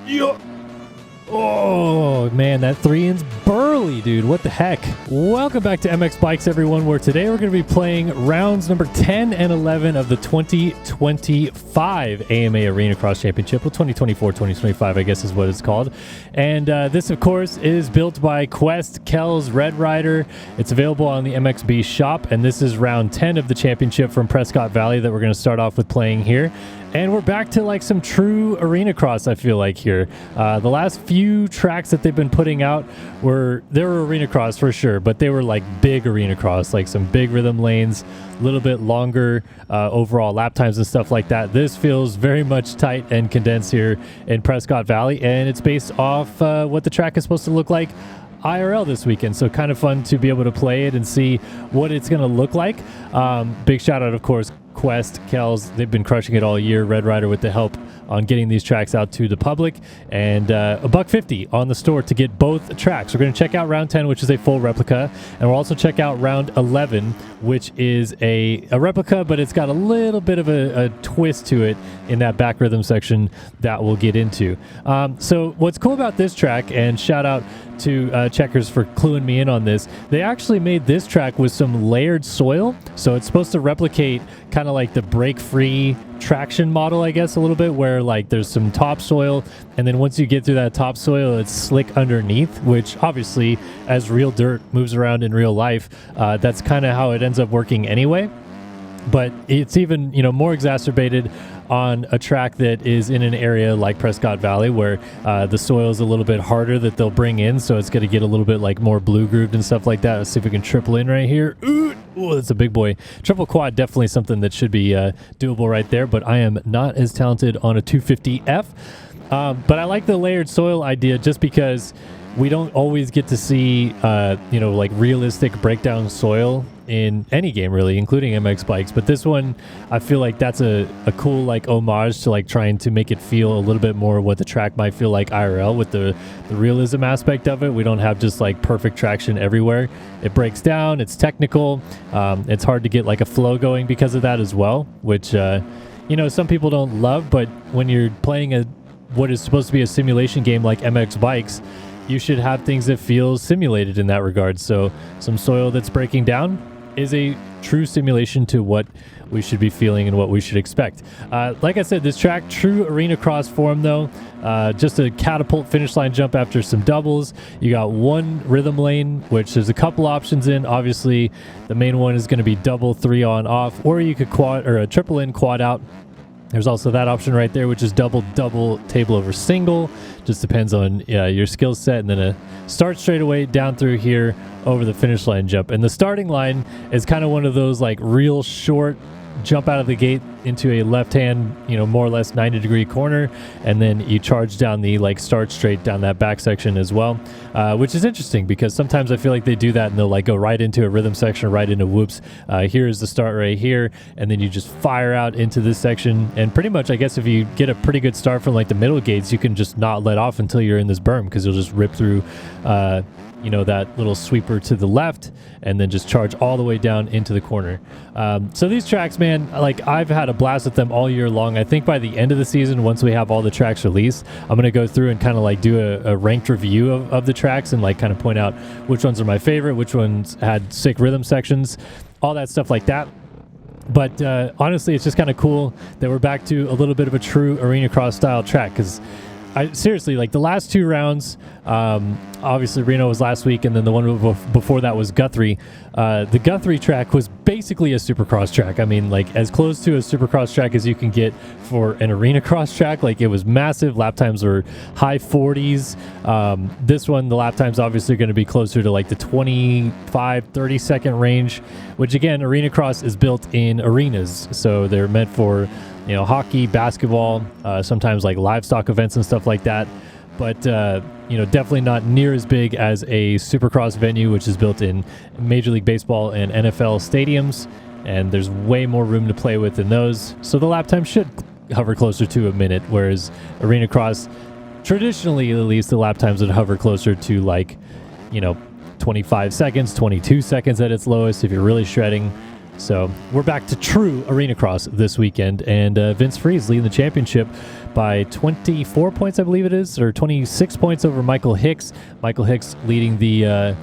Yeah. Oh, man, that 3-in's burly, dude. What the heck? Welcome back to MX Bikes, everyone, where today we're going to be playing rounds number 10 and 11 of the 2025 AMA Arenacross Championship. Well, 2024-2025, I guess is what it's called. And this, of course, is built by Qwest, Kellz, RedRider. It's available on the MXB shop, and this is round 10 of the championship from Prescott Valley that we're going to start off with playing here. And we're back to like some true Arenacross, I feel like, here. The last few tracks that they've been putting out were Arenacross for sure, but they were like big Arenacross, like some big rhythm lanes, a little bit longer overall lap times and stuff like that. This feels very much tight and condensed here in Prescott Valley, and it's based off what the track is supposed to look like IRL this weekend, so kind of fun to be able to play it and see what it's going to look like. Big shout out, of course, Qwest, Kellz. They've been crushing it all year. RedRider with the help on getting these tracks out to the public, and $150 on the store to get both tracks. We're going to check out round 10, which is a full replica, and we'll also check out round 11, which is a replica, but it's got a little bit of a twist to it in that back rhythm section that we'll get into. So what's cool about this track, and shout out to Checkers for cluing me in on this, they actually made this track with some layered soil, so it's supposed to replicate kind of like the break-free traction model, I guess, a little bit, where like there's some topsoil, and then once you get through that topsoil, it's slick underneath, which obviously, as real dirt moves around in real life, that's kind of how it ends up working anyway. But it's even, more exacerbated on a track that is in an area like Prescott Valley, where the soil is a little bit harder that they'll bring in, so it's going to get a little bit like more blue grooved and stuff like that. Let's see if we can triple in right here. Ooh, that's a big boy. Triple quad, definitely something that should be doable right there, but I am not as talented on a 250F. But I like the layered soil idea just because we don't always get to see, like realistic breakdown soil in any game really, including MX Bikes. But this one, I feel like that's a cool like homage to like trying to make it feel a little bit more what the track might feel like IRL with the realism aspect of it. We don't have just like perfect traction everywhere. It breaks down, it's technical. It's hard to get like a flow going because of that as well, which, some people don't love, but when you're playing what is supposed to be a simulation game like MX Bikes, you should have things that feel simulated in that regard. So some soil that's breaking down is a true simulation to what we should be feeling and what we should expect. Like I said, this track, true Arenacross form though, just a catapult finish line jump after some doubles. You got one rhythm lane, which there's a couple options in. Obviously, the main one is going to be double 3 on off, or you could quad or a triple in quad out. There's also that option right there, which is double table over single. Just depends on your skill set. And then a start straight away down through here over the finish line jump. And the starting line is kind of one of those like real short jump out of the gate into a left hand, more or less 90-degree corner, and then you charge down the like start straight down that back section as well, which is interesting because sometimes I feel like they do that and they'll like go right into a rhythm section, right into whoops. Here's the start right here, and then you just fire out into this section, and pretty much I guess if you get a pretty good start from like the middle gates, you can just not let off until you're in this berm because you'll just rip through that little sweeper to the left and then just charge all the way down into the corner. So these tracks, man, like I've had a blast with them all year long. I think by the end of the season, once we have all the tracks released, I'm going to go through and kind of like do a ranked review of the tracks and like kind of point out which ones are my favorite, which ones had sick rhythm sections, all that stuff like that. But honestly, it's just kind of cool that we're back to a little bit of a true Arenacross style track because seriously, like the last two rounds, obviously Reno was last week, and then the one before that was Guthrie. The Guthrie track was basically a Supercross track. I mean, like as close to a Supercross track as you can get for an Arenacross track. Like it was massive. Lap times were high 40s. This one, the lap times obviously going to be closer to like the 25, 30 second range, which again, Arenacross is built in arenas. So they're meant for hockey, basketball, sometimes like livestock events and stuff like that. But, definitely not near as big as a Supercross venue, which is built in Major League Baseball and NFL stadiums. And there's way more room to play with in those. So the lap time should hover closer to a minute, whereas Arenacross, traditionally at least, the lap times would hover closer to like, 25 seconds, 22 seconds at its lowest if you're really shredding. So we're back to true Arenacross this weekend, and Vince Freeze leading the championship by 24 points, I believe it is, or 26 points over Michael Hicks. Michael Hicks leading the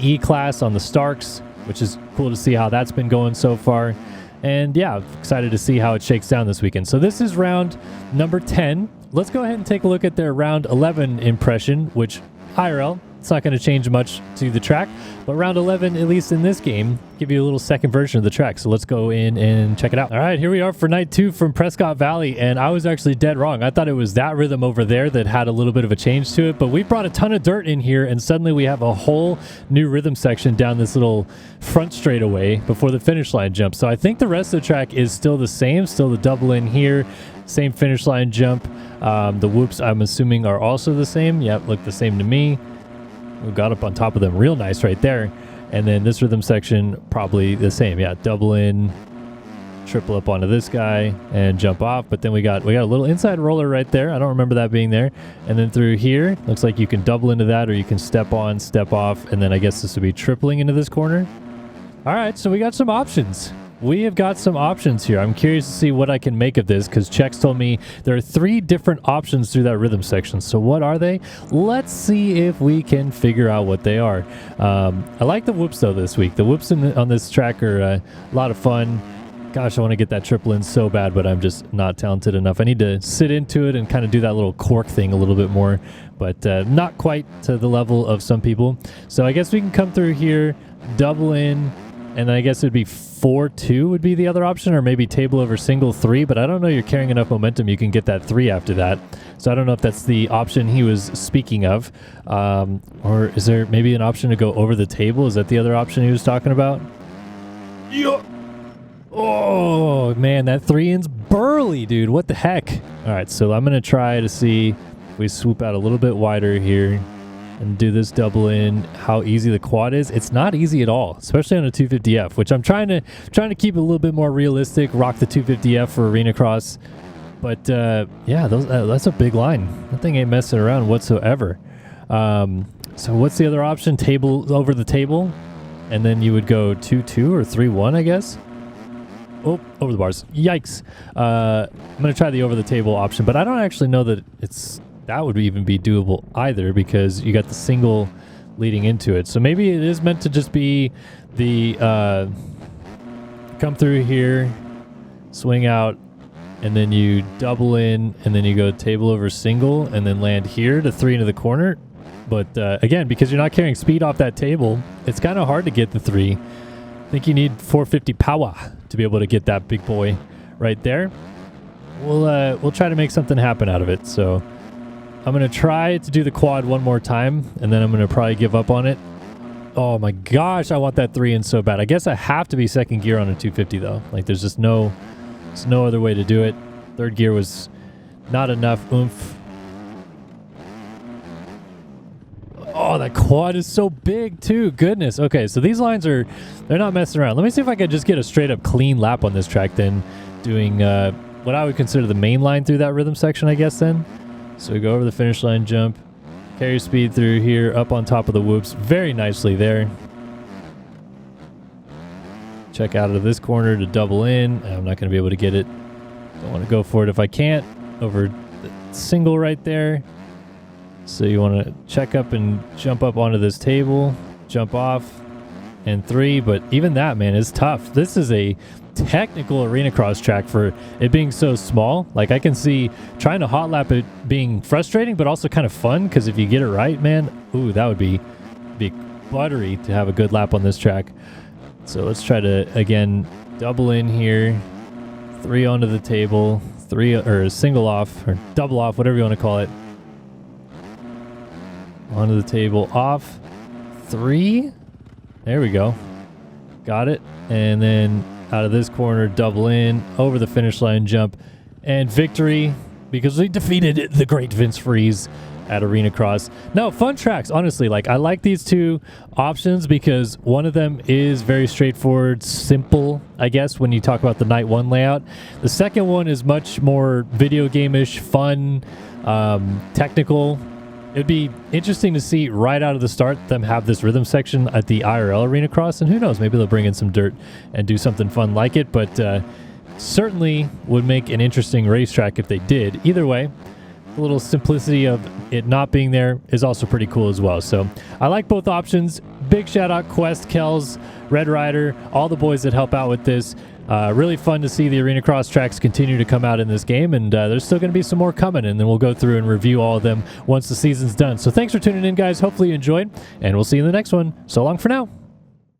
E-Class on the Starks, which is cool to see how that's been going so far. And yeah, excited to see how it shakes down this weekend. So this is round number 10. Let's go ahead and take a look at their round 11 impression, which IRL, it's not going to change much to the track, but round 11, at least in this game, give you a little second version of the track. So let's go in and check it out. All right, here we are for night 2 from Prescott Valley, and I was actually dead wrong. I thought it was that rhythm over there that had a little bit of a change to it, but we brought a ton of dirt in here, and suddenly we have a whole new rhythm section down this little front straightaway before the finish line jump. So I think the rest of the track is still the same, still the double in here, same finish line jump. The whoops, I'm assuming, are also the same. Yep, look the same to me. We got up on top of them real nice right there. And then this rhythm section, probably the same. Yeah, double in, triple up onto this guy, and jump off. But then we got a little inside roller right there. I don't remember that being there. And then through here, looks like you can double into that, or you can step on, step off, and then I guess this would be tripling into this corner. All right, so we got some options. We have got some options here. I'm curious to see what I can make of this, because Chex told me there are 3 different options through that rhythm section. So what are they? Let's see if we can figure out what they are. I like the whoops, though, this week. The whoops on this track are a lot of fun. Gosh, I want to get that triple in so bad, but I'm just not talented enough. I need to sit into it and kind of do that little cork thing a little bit more, but not quite to the level of some people. So I guess we can come through here, double in, and then I guess it would be 4-2 would be the other option, or maybe table over single 3, but I don't know you're carrying enough momentum. You can get that 3 after that. So I don't know if that's the option he was speaking of. Or is there maybe an option to go over the table? Is that the other option he was talking about? Yeah. Oh, man, that 3-in's burly, dude. What the heck? All right, so I'm going to try to see if we swoop out a little bit wider here and do this double in, how easy the quad is. It's not easy at all, especially on a 250F, which I'm trying to keep a little bit more realistic, rock the 250F for Arenacross. But yeah, that's a big line. That thing ain't messing around whatsoever. So what's the other option? Table over the table, and then you would go 2-2 or 3-1, I guess. Oh, over the bars. Yikes. I'm going to try the over the table option, but I don't actually know that that would even be doable either, because you got the single leading into it. So maybe it is meant to just be the come through here, swing out, and then you double in, and then you go table over single, and then land here to 3 into the corner. But again, because you're not carrying speed off that table, it's kind of hard to get the 3. I think you need 450 power to be able to get that big boy right there. We'll try to make something happen out of it. So I'm going to try to do the quad one more time, and then I'm going to probably give up on it. Oh my gosh, I want that 3 in so bad. I guess I have to be second gear on a 250 though. Like there's just no other way to do it. Third gear was not enough oomph. Oh, that quad is so big too. Goodness. Okay, so these lines they're not messing around. Let me see if I could just get a straight up clean lap on this track then, doing what I would consider the main line through that rhythm section, I guess then. So we go over the finish line jump, carry speed through here, up on top of the whoops, very nicely there. Check out of this corner to double in. I'm not going to be able to get it. Don't want to go for it if I can't. Over the single right there. So you want to check up and jump up onto this table, jump off, and 3. But even that, man, is tough. This is a technical Arenacross track for it being so small. Like I can see trying to hot lap it being frustrating, but also kind of fun, because if you get it right, man, ooh, that would be buttery to have a good lap on this track. So let's try to again double in here, 3 onto the table, 3 or single off or double off, whatever you want to call it. Onto the table, off, 3. There we go. Got it. And then out of this corner, double in, over the finish line jump, and victory, because we defeated the great Vince Freeze at Arenacross. No, fun tracks, honestly. Like, I like these 2 options because one of them is very straightforward, simple, I guess, when you talk about the night 1 layout. The second one is much more video game-ish, fun, technical. It'd be interesting to see right out of the start them have this rhythm section at the IRL Arenacross, and who knows, maybe they'll bring in some dirt and do something fun like it, but certainly would make an interesting racetrack if they did. Either way, The little simplicity of it not being there is also pretty cool as well. So I like both options. Big shout out Qwest, Kellz, RedRider, all the boys that help out with this. Really fun to see the Arenacross tracks continue to come out in this game, and there's still going to be some more coming, and then we'll go through and review all of them once the season's done. So thanks for tuning in, guys. Hopefully you enjoyed, and we'll see you in the next one. So long for now.